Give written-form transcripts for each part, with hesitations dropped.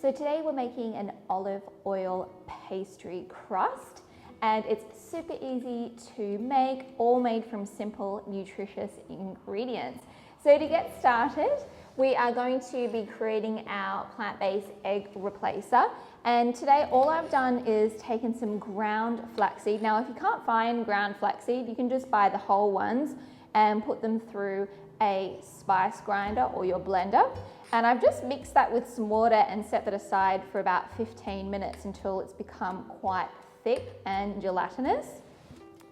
So today we're making an olive oil pastry crust, and it's super easy to make, all made from simple, nutritious ingredients. So to get started, we are going to be creating our plant-based egg replacer. And today all I've done is taken some ground flaxseed. Now if you can't find ground flaxseed, you can just buy the whole ones and put them through a spice grinder or your blender. And I've just mixed that with some water and set that aside for about 15 minutes until it's become quite thick and gelatinous.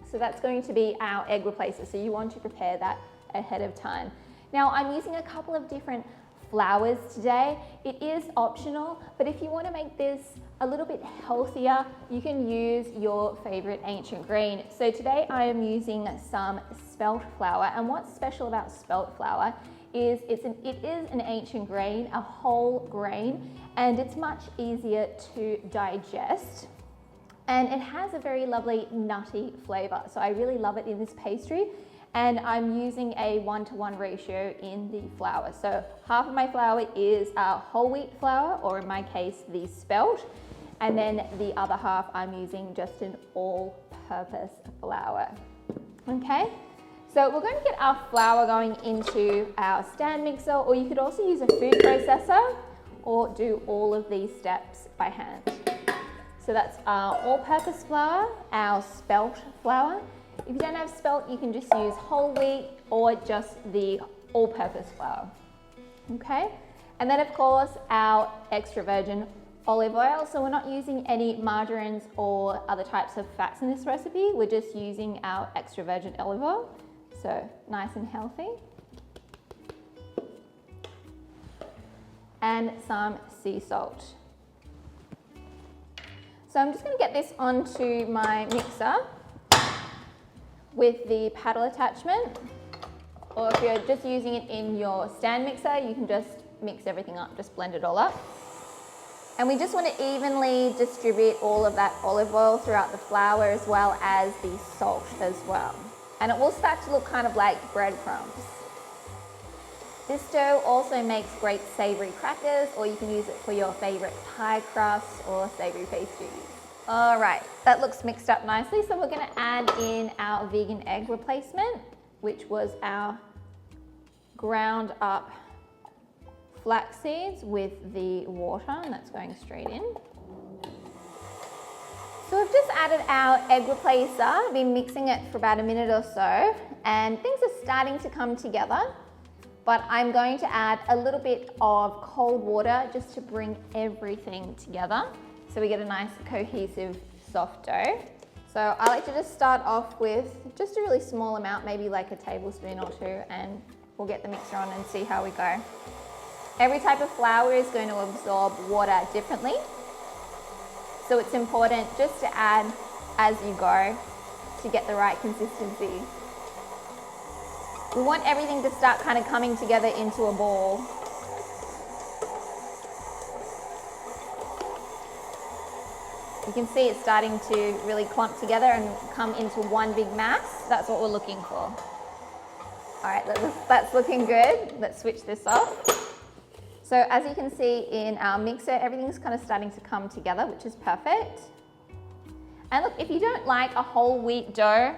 So that's going to be our egg replacer. So you want to prepare that ahead of time. Now I'm using a couple of different flours today. It is optional, but if you want to make this a little bit healthier, you can use your favorite ancient grain. So today I am using some spelt flour, and what's special about spelt flour is it is an ancient grain, a whole grain, and it's much easier to digest. And it has a very lovely nutty flavor. So I really love it in this pastry. And I'm using a 1-to-1 ratio in the flour. So half of my flour is whole wheat flour, or in my case, the spelt. And then the other half I'm using just an all-purpose flour. Okay, so we're going to get our flour going into our stand mixer, or you could also use a food processor or do all of these steps by hand. So that's our all-purpose flour, our spelt flour. If you don't have spelt, you can just use whole wheat or just the all-purpose flour. Okay, and then of course our extra virgin olive oil. So we're not using any margarines or other types of fats in this recipe. We're just using our extra virgin olive oil. So nice and healthy. And some sea salt. So I'm just going to get this onto my mixer with the paddle attachment, or if you're just using it in your stand mixer, you can just mix everything up, just blend it all up. And we just want to evenly distribute all of that olive oil throughout the flour, as well as the salt as well. And it will start to look kind of like breadcrumbs. This dough also makes great savory crackers, or you can use it for your favorite pie crusts or savory pastries. All right, that looks mixed up nicely. So we're going to add in our vegan egg replacement, which was our ground up flax seeds with the water, and that's going straight in. So we've just added our egg replacer. I've been mixing it for about a minute or so, and things are starting to come together, but I'm going to add a little bit of cold water just to bring everything together, so we get a nice cohesive soft dough. So I like to just start off with just a really small amount, maybe like a tablespoon or two, and we'll get the mixer on and see how we go. Every type of flour is going to absorb water differently, so it's important just to add as you go to get the right consistency. We want everything to start kind of coming together into a ball. You can see it's starting to really clump together and come into one big mass. That's what we're looking for. All right, that's looking good. Let's switch this off. So as you can see in our mixer, everything's kind of starting to come together, which is perfect. And look, if you don't like a whole wheat dough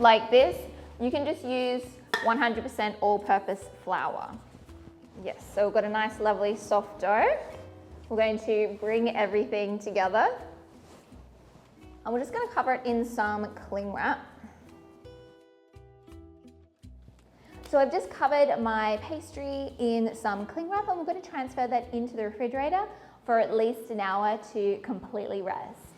like this, you can just use 100% all-purpose flour. Yes, so we've got a nice, lovely, soft dough. We're going to bring everything together, and we're just going to cover it in some cling wrap. So I've just covered my pastry in some cling wrap, and we're going to transfer that into the refrigerator for at least an hour to completely rest.